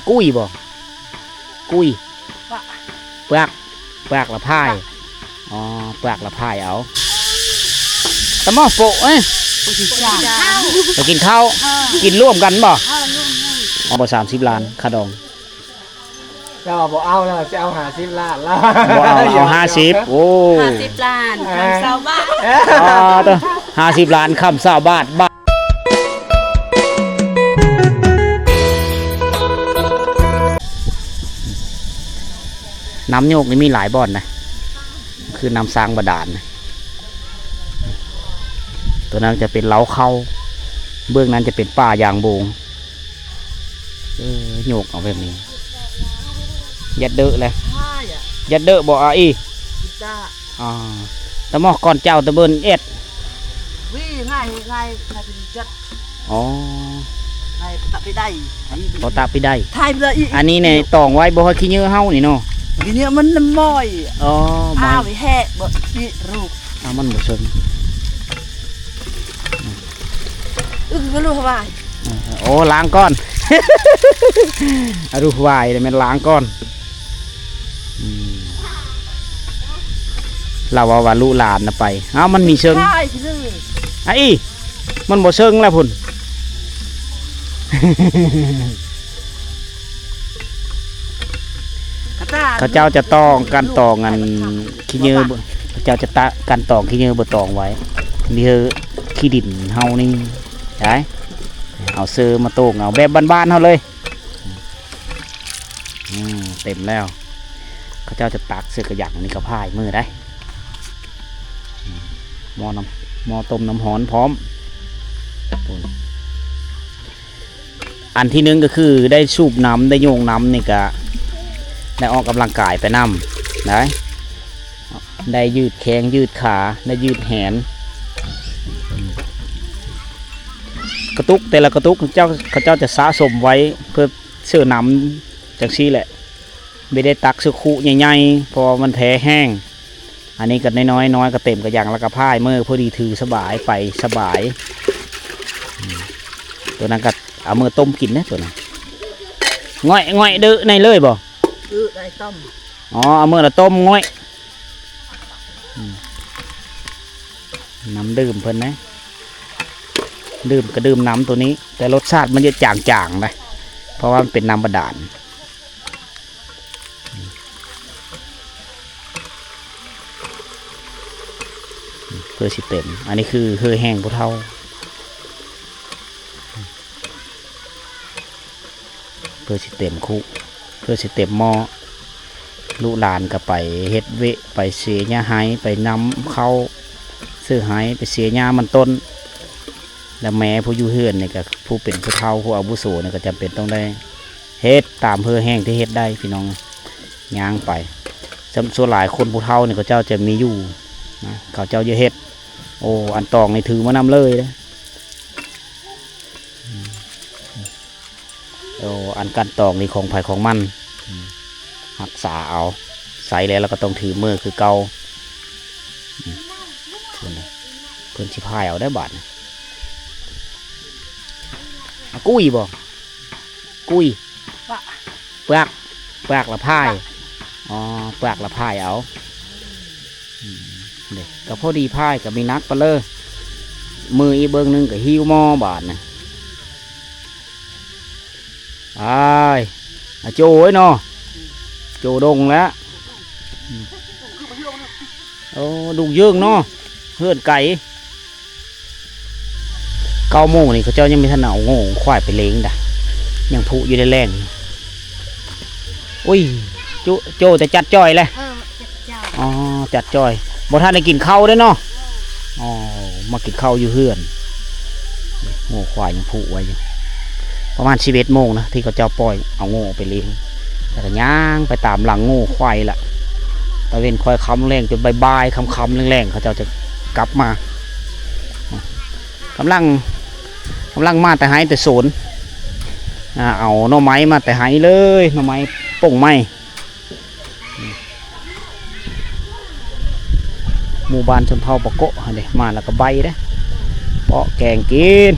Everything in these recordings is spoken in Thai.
กุ้ยบ่กุ้ยเปลือกละพายอ๋อเปลือกละพายเอาตะหม้อโปะเอ้ยจะกินข้าวกินร่วมกันบ่เอาบ่30 ล้านค่าดองจะบอกเอาแล้วจะเอา50 ล้านแล้วบ่เอา50โอ้50 ล้านคำสาวบ้านอ๋อตัว50 ล้านคำสาวบาทน้ำโยกนี่มีหลายบ่อนนะคือน้ำสร้างบาดาลนะตัวนั้นจะเป็นเล้าเข้าเบื้องนั้นจะเป็นป่ายางโบงโยกเอาแบบนี้ยัดเดอะเลยยัดเดอะบ่อาอีตะหม้อก่อนเจ้าตะเบินเอ็ดง่ายเป็นจัดอ๋อง่ายตัดไปได้พอตาไปได้ทายเลยอันนี้เนี่ยตองไว้บ่ให้ขี้เนื้อเฮานี่เนาะขี้เนื้อมันน้ำม้อยอ๋อม้อยไปแห่บ่ที่รูปมันบ่เชิงก็รู้ว่าโอ้ล้างก้อนรู้วายเลยมันล้างก้อนเราว่าลูหลานนะไปมันมีเชิงไอ้มันบ่เชิงแล้วพุ่นเขาเจ้าจะตองการตองอันขี้เนื้อเขาเจ้าจะการตองขี้เนื้อบ่ตองไว้นี่คือขี้ดินเฮานี่ได้เอาเสื้อมาโต้งเอาแบบบ้านๆเฮาเลยเต็มแล้วเขาเจ้าจะตักเสื้อกระหยั่งนี่ก็พายมือได้หม้อต้มน้ำร้อนพร้อมอันที่หนึ่งก็คือได้สูบน้ำได้โยงน้ำนี่ก็ได้ออกกำลังกายไปน้ำได้ยืดแข้งยืดขาได้ยืดแขนกระตุกแต่ละกระตุกเขาเจ้าจะสะสมไว้เพื่อเสื้อน้ำจากซี่แหละไม่ได้ตักเสื้อคู่ใหญ่ๆเพราะมันแพ้แห้งอันนี้ก็น้อยก็เต็มกระยังแล้วก็พ่ายเมื่อพอดีถือสบายไปสบายตัวนั้นก็เอามือต้มกินนะตัวนั้นง่อยดื้อในเลยบ่ได้ต้มอ๋อเอามือละต้มง่อยน้ำดื่มเพิ่นนะดื่มก็ดื่มน้ำตัวนี้แต่รสชาติมันจะจางๆนะเพราะว่ามันเป็นน้ำบาดาลเพื่อสิเต็มอันนี้คือเฮือแห้งผู้เท่าเพื่อสิเต็มคุเพื่อสิเต็มหม้อลูกหลานก็ไปเฮ็ดเวะไปเสียหญ้าไห้ไปนำเข้าซื้อไห้ไปเสียหญ้ามันต้นแล้วแม่ผู้อยู่เฮือนนี่ก็ผู้เป็นผู้เฒ่าผู้อาวุโสนี่ก็จำเป็นต้องได้เฮ็ดตามเพื่อแห้งที่เฮ็ดได้พี่น้องย่างไปส่วนหลายคนผู้เฒ่านี่ก็เจ้าจะมีอยู่นะเขาเจ้าจะเฮ็ดโอ้อันตองในถือมานำเลยนะโอ้อันการตองนี่ของไผ่ของมันหักษาเอาใส่แล้วเราก็ต้องถือมือคือเกาเพื่อนชิพายเอาได้บาทกุ้ยบ่กุ้ยเปลือกละพายอ๋อเปลือกละพายเอาเด็กก็พอดีพายกับมีนักปลาเลอมืออีเบิ้งนึงกับหิวหม้อบาทนะโจ้ไอ้เนาะโจ้ดงแล้วโอ้ดุเยื่องเนาะเฮือนไก่เก้าโมงนี่เขาเจ้ายังไม่ทันเอาโง่ควายไปเลี้ยงด่ะยังผูอยู่ในแรงอุ้ยโจแต่จัดจ่อยเลยอ๋อจัดจ่อยบ่ท่านได้กินข้าวได้เนาะอ๋อมากินข้าวอยู่เฮือนโง่ควายยังผูไว้อยู่ประมาณ11 โมงนะที่เขาเจ้าปล่อยเอาโง่ไปเลี้ยงแต่ก็ย่างไปตามหลังโง่ควายละตะเวนคอยค้ำแรงจนบ่ายๆค้ำแรงๆเขาเจ้าจะกลับมากำลังมาแต่หายแต่โซนเอาหน่อไม้มาแต่หายเลยหน่อไม้ป่งไม้หมู่บ้านชนเผ่าปะโกะเด็มาแล้วก็ใบเด้เปาะแกงกิน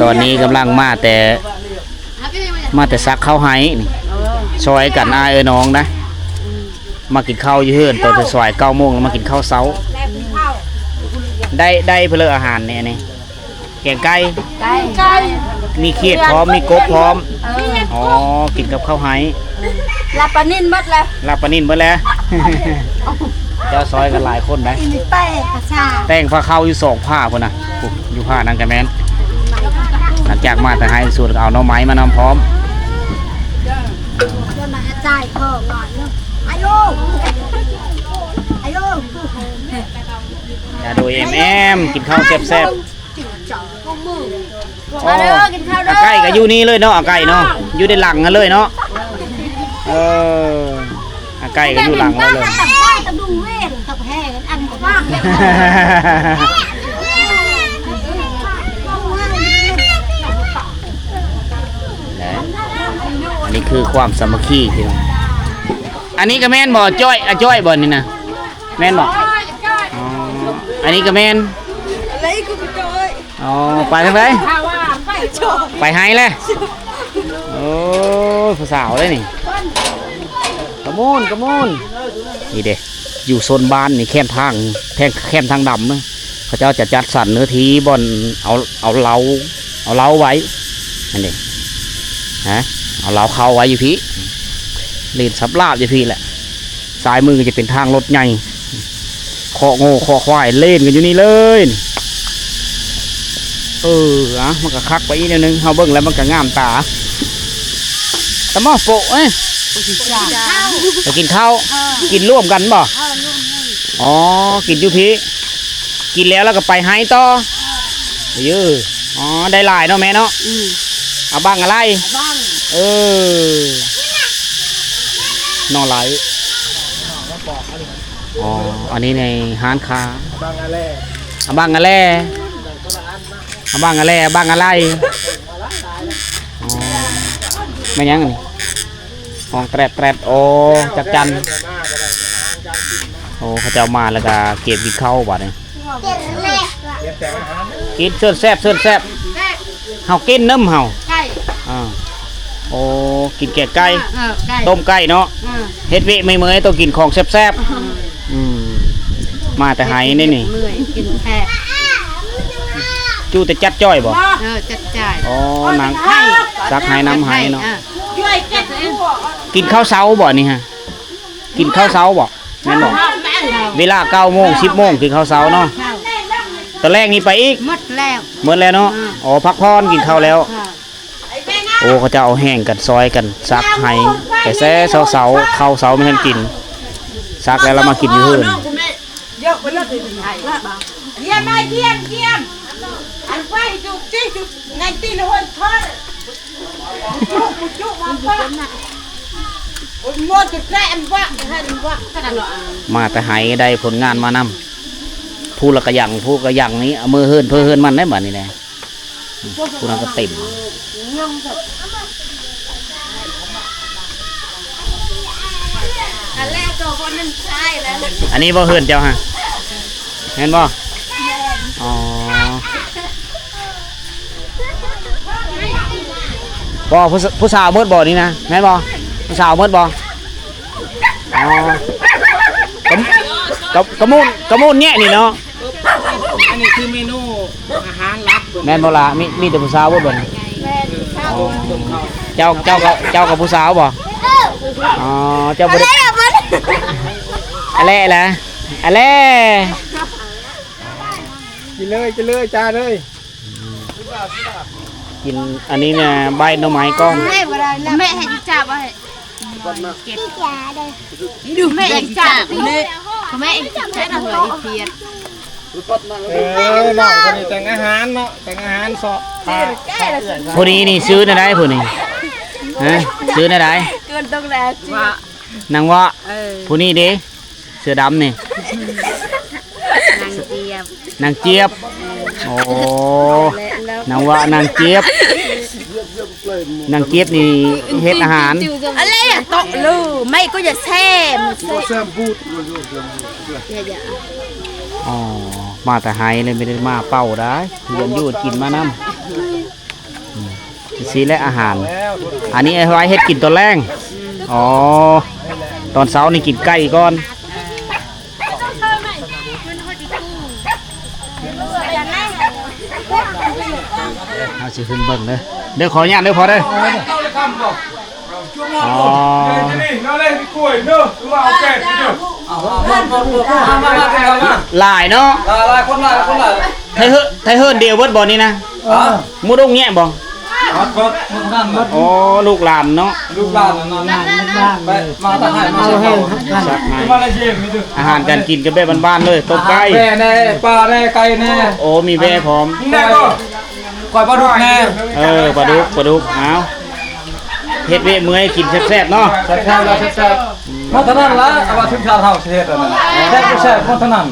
ตอนนี้กำลังมาแต่ซักข้าวไห้นี่ซอยกันอ้ายน้องนะมากินข้าวอยู่เฮือนตอนสาย9 โมงแล้วมากินข้าวเช้าได้เพื่ออาหารเนี่ยนี่แกงไก่มีเขียดพร้อมมีกบพร้อมอ๋อกินกับข้าวไห้ ลาปานินหมดแล้ว ลาปลานิ่นเบิดแล้ว เจ้าซอยกันหลายคนนะ แป้งกระชา แต่งผ้าเข้าอยู่2 ผ้าพุ่นน่ะอยู่ผ้านั่นกันแม่นหลังจากมาแต่ให้สูตรเอาหน่อไม้มานำพร้อม จะมาจ่ายของหน่อยนึงอายุอายุ อย่าโดยกินข้าวแซ่บๆ มาเด้อกินข้าวเด้อ ไก่ก็อยู่นี่เลยเนาะไก่เนาะอยู่ในหลังกันเลยเนาะไก่ก็อยู่หลังกันเลย ตับไก่ตับดุงเว้นตับแห้งอันบ้าง อันนี้คือความสามัคคีพี่น้องอันนี้ก็แม่นบ่จ้อยบ่นี่นะแม่นบ่อ๋ออันนี้ก็แม่นอ๋อไปทางไหนไปไฮเลยโอ้ผู้สาวเลยนี่กระมูนนี่เด้อยู่โซนบ้านนี่แคมทางดำนะเขาเจ้าจะจัดสรรเนื้อที่บอนเอาเล้าไว้นั่นเองฮะเอาเล้าเข้าไว้อยู่พี่เลนสับลาบอยู่พี่แหละซ้ายมือก็จะเป็นทางรถใหญ่คอโง่คอควายเล่นกันอยู่นี่เลยมันก็คักไปอีกนิดนึงเฮาเบิ่งแล้วมันก็งามตาตะหม้อโปะจะกินข้าวกินร่วมกันบ่อ๋อกินอยู่พี่กินแล้วก็ไปไฮต่อยื้ออ๋อได้หลายเนาะแม่เนาะเอาบ้างอะไรนอไหลอ๋ออันนี้ในห้านค้าเอาบ้างอะไรไม่ยังนี่ห้องแตรดโอ้จักจันโอ้เขาจะมาแล้วก็เก็บวิเข้าบ่เนี่ยกินเชิญแซ่บเฮากินน้ำเฮาโอ้กินแกงไก่ต้มไก่เนาะเฮ็ดเวะไม่เมื่อยต้องกินของแซ่บมาแต่ไหนี่กินแค่ จูแต่จัดจ้อยบ่จัดจ่ายอ๋อนางซักไหน้ำไหเนาะกินข้าวเช้าบ่นี่ฮะกินข้าวเช้าบ่แม่นบ่เวลา9 โมง 10 โมงกินข้าวเช้าเนาะตอนแรกนี่ไปอีกหมดแล้วเนาะอ๋อพักผ่อนกินข้าวแล้วโอ้เขาจะเอาแห้งกันซอยกันซักไหแต่แซ่เช้าข้าวเช้าไม่ทันกินซักแล้วเรามากินอยู่เฮือนอันไฟจุกจี้จุกไงตีนหัวทอดจุกมาฟ้าหมดจุดแรกอันว่ามาแต่ไหได้ผลงานมานำผู้ละกระยังนี้เอามือเฮือนเพื่อเฮือนมันได้แบบนี้แน่ผู้นั้นก็เต็มอันแรกตัวคนนั้นใช่แล้วอันนี้บ่เฮือนเจ้าฮะเห็นบ่อ๋อบ่ผู้สาวมืดบ่นี่นะแม่นบ่ผู้สาวมืดบ่อ๋อกระมูนแง่นี่เนาะอันนี้คือเมนูอาหารลับแม่นบ่ล่ะมีแต่ผู้สาวบ่บ่เจ้ากับผู้สาวบ่อ๋อเจ้าบ่ได้อะไรกินเลยจ้าเลยกินอันนี้เนี่ยใบหน่อไม้ก้อนแม่ให้จับไว้เก็บดูแม่เองจับเลยแม่เองจับแค่หน่อยเพียรน้องคนนี้แต่งอาหารเนาะแต่งอาหารสอบผู้นี้นี่ซื้อได้ผู้นี้ฮะซื้อได้เกินตรงแล้วนางวะผู้นี้ดิเสื้อดำนี่นางเจี๊ยบโอ้นางวะนางเจี๊ยบนี่เฮ็ดอาหารอะไรอ่ะตกลูไม่ก็จะแซ่บอ๋อ มาแต่ไฮเลยไม่ได้มาเป่าได้เรียนอยู่กินมานำสีและอาหาร อันนี้ไอ้ไว้เฮ็ดกินตอนแรงอ๋อตอนเช้านี่กินไก่ก่อนเอาสิขึ้นเบิ่งเลยเดี๋ยวขออนุญาตเดี๋ยวพอเด้ออ๋อหลายเนาะ หลายคนหลาย ไทยเฮิร์นเดียวเบิดบ่นี่นะมุดงแง่บ่ นั่น อ๋อลูกหลานเนาะ ลูกหลานนั่นไปมาตะไคร้มาให้ สักให้ มาเลยเชฟมีดู อาหารการกินก็แบบบ้านๆเลยต้มไก่ แม่แน่ปลาแน่ไก่แน่ โอ้มีแว่พร้อม แน่ก็ก่อยปลาดุกแน่ ปลาดุกเอาเฮ็ดเวะมื้อให้กินแซ่บๆเนาะ แซ่บแล้วแซ่บมาเท่านั้นละเอาว่าถึงชาเท่าเทศแล้วนะแซ่บแซ่บเท่านั้น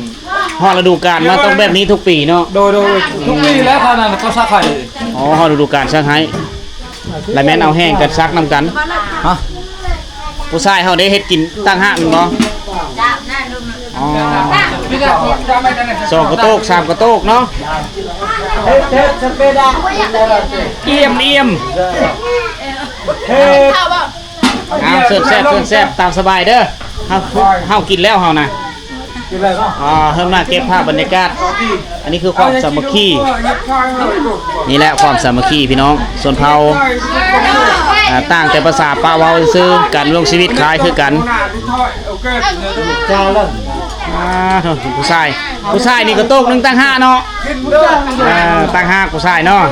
ฮอดฤดูกาลมาต้องแบบนี้ทุกปีเนาะ โดยทุกปีแล้วขนาดก็ซักไข่ อ๋อฮอดฤดูกาลซักให้แล้วแม่นเอาแห้งกันซักนำกัน ฮะ ผู้ชายเฮาได้เฮ็ดกินตั้งห้ามันบ่อ๋อสองกระโตกสามกระโตกเนาะ เทศสเปดา เอี่ยม เทศ เอาเสิร์ฟแซ่บตามสบายเด้อเฮากินแล้วเฮานะ กินอะไรบ้าง เพิ่มหน้าเก็บภาพบรรยากาศอันนี้คือความสามัคคีนี่แหละความสามัคคีพี่น้องส่วนเผ่าต่างแต่ภาษาปะเว้าซื่อกันลงชีวิตคล้ายคือกัน เจ้าแล้ว ผู้ชายนี่ก็โต๊ะนึงตั้งห้าเนาะตั้งห้าผู้ชายเนาะ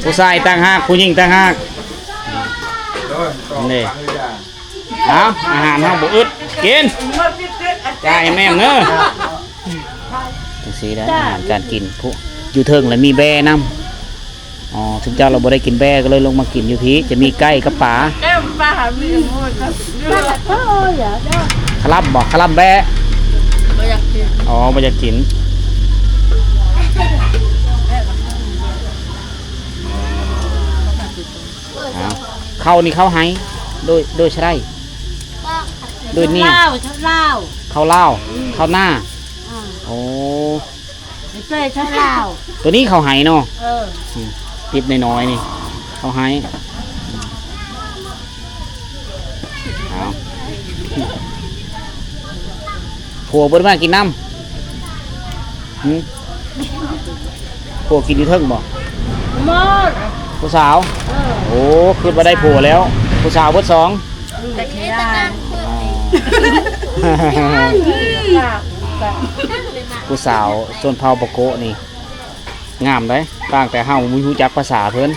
ผู้ชายตั้งห้าผู้หญิงตั้งห้านี่เอาอาหารเฮาบ่อึดกินจ่ายแม่เนอะจังซี่ได้อาหารการกินผู้อยู่เทิงแล้วมีแบ่นำอ๋อถึงเจ้าเราบ่ได้กินแบ่ก็เลยลงมากินอยู่พี่จะมีไก่กับปลาคลับบ่คลับแบ่อ๋อบ่อยากกินเข้านี่เข้าไห้โดยใช่ได้โดยนี่เข้าเล่าเข้าหน้าโอ้ตัวนี้เข้าไห้เนาะติดน้อยๆนี่เข้าไห้ผัวเบิ้ลมากินน้ำผัวกินอยู่เทิงบ่ผู้สาวโอ้ขึ้นมาได้ผัวแล้วผู้สาวเบิ้ลสองผู้สาวส่วนเผาปะโกะนี่งามเลยต่างแต่เฮาไม่รู้จักภาษาเพิ่น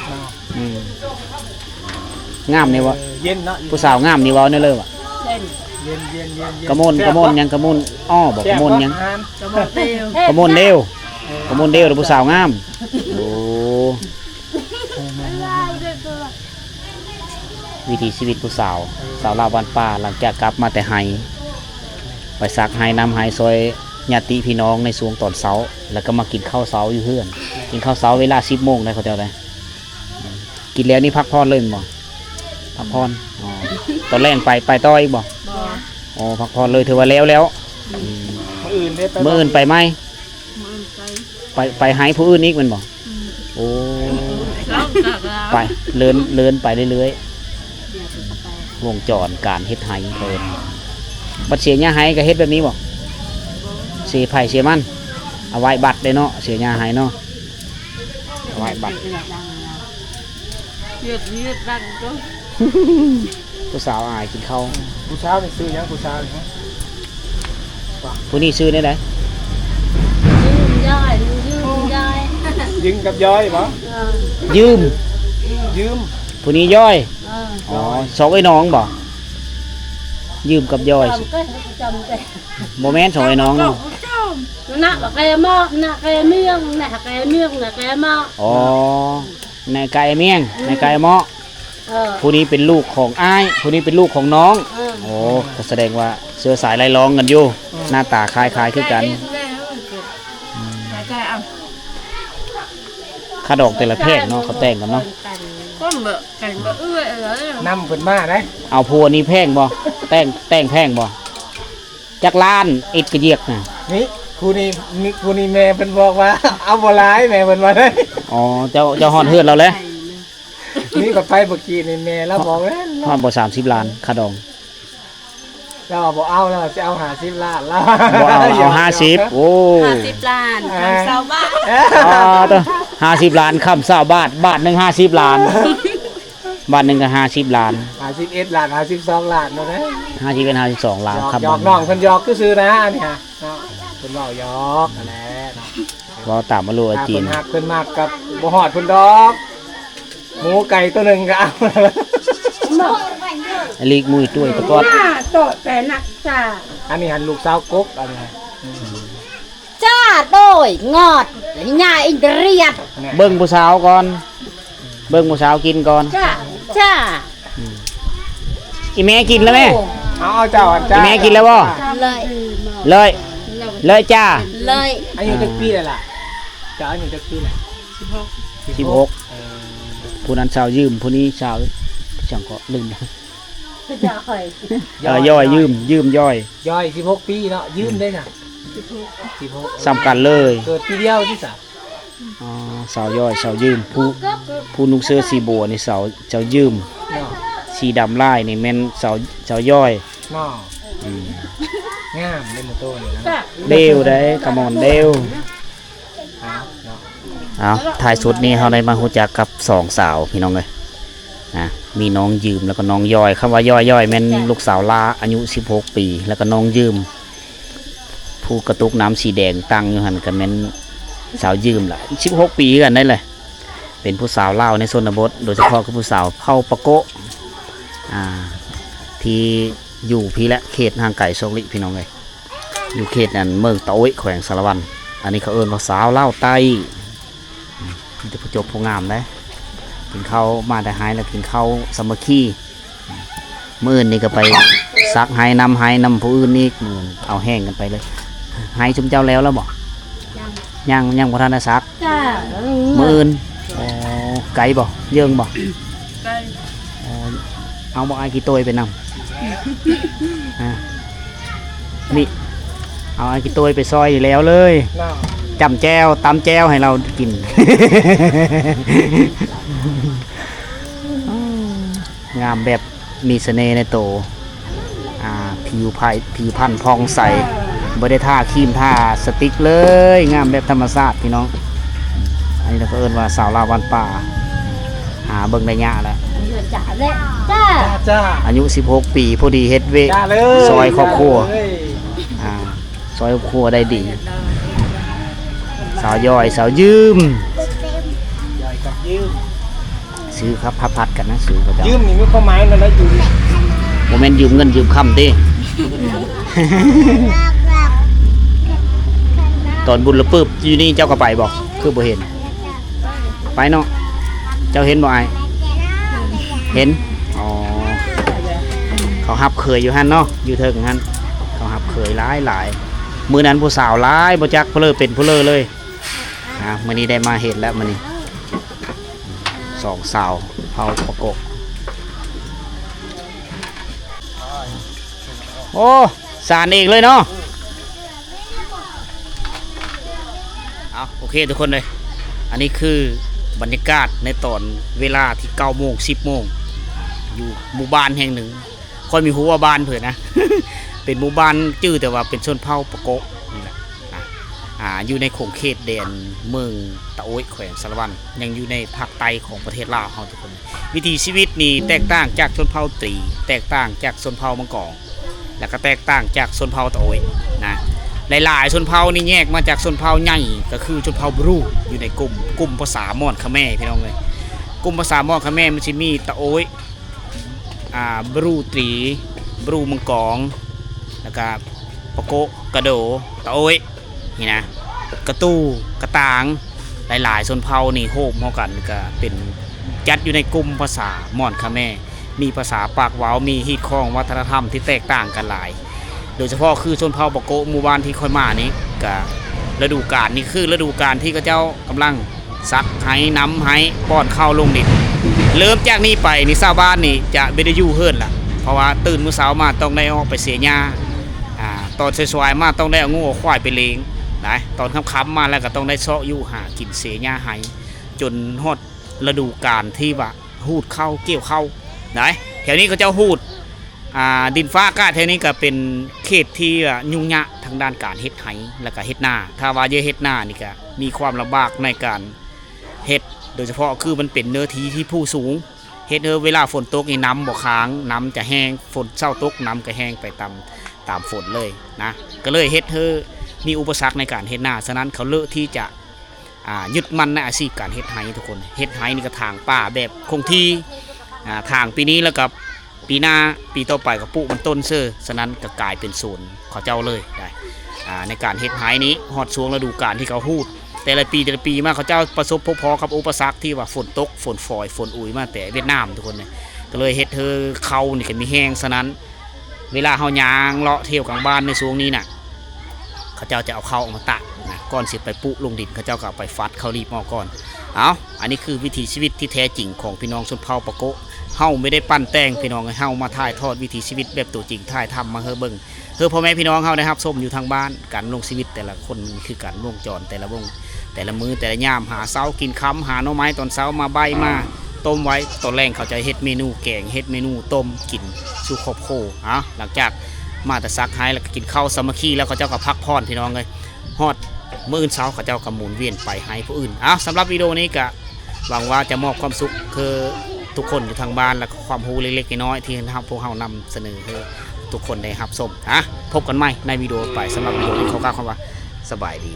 งามนี่วะ เย็นนะ ผู้สาวงามนี่วะเนี่ยเลยวะ เย็นกระมนยังกระมนอ้อบอกกระมนยังกระมนเดียวหรือผู้สาวงามโอ้วิถีชีวิตผู้สาวลาวบ้านป่าหลังจากกลับมาแต่ไฮไปซักไฮนำไฮซอยญาติพี่น้องในสวงตอนเช้าแล้วก็มากินข้าวเช้าอยู่เพื่อนกินข้าวเช้าเวลา10 โมงได้เขาเจ้าได้กินแล้วนี่พักผ่อนเลยบ่พักผ่อนตอนแรกไปต่ออีกบ่อ๋อพักผ่อนเลยถือว่าแล้วมื้ออื่นไปไหมไปหายผู้อื่นอีกมันบ่โอ้ไปเลื่อนไปเรื่อยๆวงจรการเฮ็ดไห้เพิ่นบัดเสียหญ้าไห้ก็เฮ็ดแบบนี้บ่เสียไผ่เสียมันเอาไว้บัตรได้เนาะเสียหญ้าไห้เนาะเอาไว้บัตรผู้สาวอายกินข้าว ผู้สาวนี่ซื้อยังผู้สาวนี่ ผู้นี้ซื้อได้ไหน ยิงกับย้อยปะ ยืม ผู้ นี้ย่อยอ๋อสองไอ้น้องบ่ยืมกับย่อยโมเมนต์สองไอ้น้องเนาะ nè cái mò nè cái miếng nè cái mò อ๋อในไก่เมี่ยงในไก่เมาะผู้นี้เป็นลูกของอ้ายผู้นี้เป็นลูกของน้องโอ้ก็แสดงว่าเสื้อสายไล่ร้องกันอยู่หน้าตาคล้ายๆคือกันค่าดอกแต่ละเพศเนาะเขาแต่งกันเนาะ นำเพิ่นมาได้ เอาพัวนี้แพงบ่แต่งแพงบ่ จักล้านอิดกระเยียกน่ะ นี่ครูนี่แม่เพิ่นบอกว่า เอาบ่หลายแม่เพิ่นว่าได้ อ๋อเจ้าฮอดเฮือนเราแล้ว นี่ก็ไปเมื่อกี้นี่แม่แล้วบอกแล้ว ฮอดบ่30ล้านค่าดอง แล้วบอกเอาแล้วจะเอา50 ล้านแล้ว บ่เอา50โอ้ 50 ล้านคำเศร้าบ้าน อ๋อตัว50ล้านคำ20บาทบาทหนึง50ล้านบาทหนึงก็50ล้าน 51 ล้าน52 ล้านเนาะนะ 50เป็น52ล้านครับ หยอกน้องเพิ่นหยอกคือซื้อนะอันนี้ฮะเนาะเพิ่นเว้าหยอกนั่นแหละเนาะ บ่ตามมารู้ว่าจีน เพิ่นมากกับบ่ฮอดเพิ่นดอก หมูไก่ตัวหนึงก็เอา ไอ้ลีกมุ้ยตุ้ยตะกอด หน้าโตแต่นักจ่า อันนี้หันลูกสาวกกอันนี้ จ้าโดยงอดหญ้าอินเดีย เบิ่งผู้สาวก่อนเบิ่งผู้สาวกินก่อน จ้า จ้า อีแม่กินแล้วแม่ เอาเจ้าอัน อี จ้า แม่กินแล้วบ่ เลย เลยจ้า เลย อายุจักปีแล้วล่ะเจ้าอายุจักปีแล้ว 16ผู้นั้นสาวยืมผู้นี้สาวจังก็ลืมนะ จะคอย ย่อยยืมย่อย ย่อย16 ปีเนาะยืมได้น่ะ16 สำคัญเลย เกิดปีเดียวที่สาม อ๋อสาวย่อยสาวยืมผู้นุ่งเสื้อสีบัวนี่สาวเจ้ายืม เนาะ สีดำลายนี่แม่นสาวย่อย เนาะงามเล่นโตนี่นะ จ้า เดวได้กระมอนเดว เนาะ เอาท้ายสุดนี้เราได้มารู้จักกับสองสาวพี่น้องเลยนะมีน้องยืมแล้วก็น้องย่อยคำว่าย่อยแม่นลูกสาวลาอายุ16 ปีแล้วก็น้องยืมผู้กระตุกน้ำสีแดงตั้งอยู่หันกันแม่นสาวยืมล่ะ16 ปีกันได้เลยเป็นผู้สาวลาวในชนบทโดยเฉพาะคือผู้สาวเผ่าปะโกะที่อยู่พี่และเขตห่างไก่โซลิพี่น้องเลยอยู่เขตนั้นเมืองตะโอยแขวงสารวันอันนี้เขาเอิ้นว่าสาวเล่าวไต้มีแต่ผู้จบผู้งามนะกินข้าวมาแต่หายแล้วกินข้าวสามัคคีมื้ออื่นนี่ก็ไปซักหายนำผู้อื่นนี่มื้อเอาแห้งกันไปเลยหายชุมเจ้าแล้วบ่ยังบ่ทันได้ซัก จ้า มื้ออื่นอ๋อไก่บ่เยิงบ่ ไก่ อ๋อเอาบ่อายกี่ตัวไปนำนี่เอาไอ้กี่ตัวไปซอยอยู่แล้วเลย เนาะ จำแจวตำแจวให้เรากิน งามแบบมีเสน่ห์ในโตวผิวพรรณพองใสบ่ได้ท่าครีมท่าสติ๊กเลยงามแบบธรรมชาติพี่น้องอันนี้เราก็เอิ้นว่าสาวลาวบ้านป่าหาเบิ่งได้ยากแล้ว จ่าเลยจ้า จ้า อายุ16 ปีพอดีเฮ็ดเว จ้าเลย ซอยครอบครัว จ้าเลย ซอยครอบครัวได้ดี สาวย่อยสาวยืม ย่อยกับยืม ซื้อครับพัดกันนะซื้อก็จะ ยืมนี่มีความหมายนั่นแหละอยู่ดิ โมเมนต์ยืมเงินยืมคำดิ ตอนบุญละปึ๊บอยู่นี่เจ้าก็ไปบอกคือบ่เห็น ไปเนาะเจ้าเห็นบ่ไอายเห็นอ๋อเขาหับเคยอยู่หันเนาะอยู่เทิงหันเขาหับเคยหลายมือนั้นผู้สาวหลายบ่จักผู้เลอเป็นผู้เลอเลยมื้อนี้ได้มาเห็นแล้วมื้อนี้สองสาวเผาประกบโอ้สารเองเลยเนาะเอาโอเคทุกคนเลยอันนี้คือบรรยากาศในตอนเวลาที่9 โมง 10 โมงอยู่หมู่บ้านแห่งหนึ่งค่อยมีหัวบ้านเผื่อนะ เป็นหมู่บ้านจื้อแต่ว่าเป็นชนเผ่าปะโกะนี่แหละอยู่ในขงเขตแดนเมืองตะโอยแขวงสารวันยังอยู่ในภาคใต้ของประเทศลาวเฮาทุกคนวิถีชีวิตนี่แตกต่างจากชนเผ่าตรีแตกต่างจากชนเผ่ามังกรแล้วก็แตกต่างจากชนเผ่าตะโอยนะหลายๆชนเผ่านี่แยกมาจากชนเผ่าใหญ่ก็คือชนเผ่าบรูอยู่ในกลุ่มภาษามอญคาแม่พี่น้องเลยกลุ่มภาษามอญคาแม่มันสิมีตะโอยบรูตรีบรูมังกรแล้วก็ปะโกะกระโดตะโอยนี่นะกระตู้กระตางหลายๆชนเผ่านี่โฮมเฮากันก็เป็นจัดอยู่ในกลุ่มภาษามอญคาแม่มีภาษาปากเว้ามีฮีดคล้องวัฒนธรรมที่แตกต่างกันหลายโดยเฉพาะคือชนเผ่าปะโกะหมู่บ้านที่ค่อยมานี้ก็ฤดูกาลนี่คือฤดูกาลที่เขาเจ้ากำลังซักไห้น้ำไห้ป้อนข้าวลงดินเริ่มจากนี้ไปนี่ชาวบ้านนี่จะไม่ได้อยู่เฮือนล่ะเพราะว่าตื่นมื้อเช้ามาต้องได้ออกไปเสียหญ้า ตอนสวยๆมาต้องได้เอางูควายไปเลี้ยงนะตอนค่ำๆมาแล้วก็ต้องได้เซาะอยู่หากินเสียหญ้าให้จนฮอดฤดูกาลที่ว่าหูดเข้าเกี่ยวเข้านะแถวนี้ก็จะหูดดินฟ้าอากาศแถวนี้ก็เป็นเขตที่ยุ่งยากทางด้านการเฮ็ดไห้แล้วก็เฮ็ดนาถ้าว่าเยอะเฮ็ดนานี่ก็มีความลำบากในการเฮ็ดโดยเฉพาะคือมันเป็นเนื้อที่ที่ผู้สูงเฮ็ดเวลาฝนตกนี่น้ำบ่ค้างน้ำจะแห้งฝนเศร้าตกน้ำก็แห้งไปตามฝนเลยนะก็เลยเฮ็ดมีอุปสรรคในการเฮ็ดนาฉะนั้นเขาเลือกที่จะยึดมั่นในอาชีพการเฮ็ดไห้ทุกคนเฮ็ดไห้นี่ก็ทางป่าแบบคงที่ทางปีนี้แล้วกับปีหน้าปีต่อไปก็ปลูกมันต้นเสื้อฉะนั้นก็กลายเป็นศูนย์เขาเจ้าเลยได้ในการเฮ็ดไห้นี้ฮอดช่วงฤดูกาลที่เขาฮูดแต่ละปีมาเขาเจ้าประสบพบพอกับอุปสรรคที่ว่าฝนตกฝนฝอยฝนอุ๋ยมาแต่เวียดนามทุกคนเนี่ยก็เลยเฮ็ดเขานี่ก็มีแห้งฉะนั้นเวลาเฮายางเลาะเที่ยวกลางบ้านในช่วงนี้น่ะเขาเจ้าจะเอาเข้าออกมาตะนะก่อนสิไปปุลงดินเขาเจ้าก็เอาไปฟัดเขารีบออกก่อนอันนี้คือวิถีชีวิตที่แท้จริงของพี่น้องชนเผ่าปะโกะเฮาไม่ได้ปั้นแต่งพี่น้องเฮามาถ่ายทอดวิถีชีวิตแบบตัวจริงถ่ายทำมาเบิ่งพ่อแม่พี่น้องเฮาได้รับชมอยู่ทางบ้านการลงชีวิตแต่ละคนมันคือการวงจรแต่ละวงแต่ละมือแต่ละยามหาเช้ากินค่ำหาหน่อไม้ตอนเช้ามาใบมาต้มไว้ตอนแรงเขาจะเฮ็ดเมนูแกงเฮ็ดเมนูต้มกินสู่ครอบครัวหลังจากมาแต่ซักไห้แล้วก็กินข้าวสามัคคีแล้วเขาเจ้าก็พักผ่อนพี่น้องเลยฮอดมื้ออื่นเช้าเขาเจ้าก็หมุนเวียนไปให้ผู้อื่นสำหรับวิดีโอนี้ก็หวังว่าจะมอบความสุขคือทุกคนอยู่ทางบ้านและความรู้เล็กๆน้อยๆที่พวกเรานำเสนอให้ทุกคนได้รับชมพบกันใหม่ในวิดีโอไปสำหรับวิดีโอนี้ขอกล่าวคำว่าสบายดี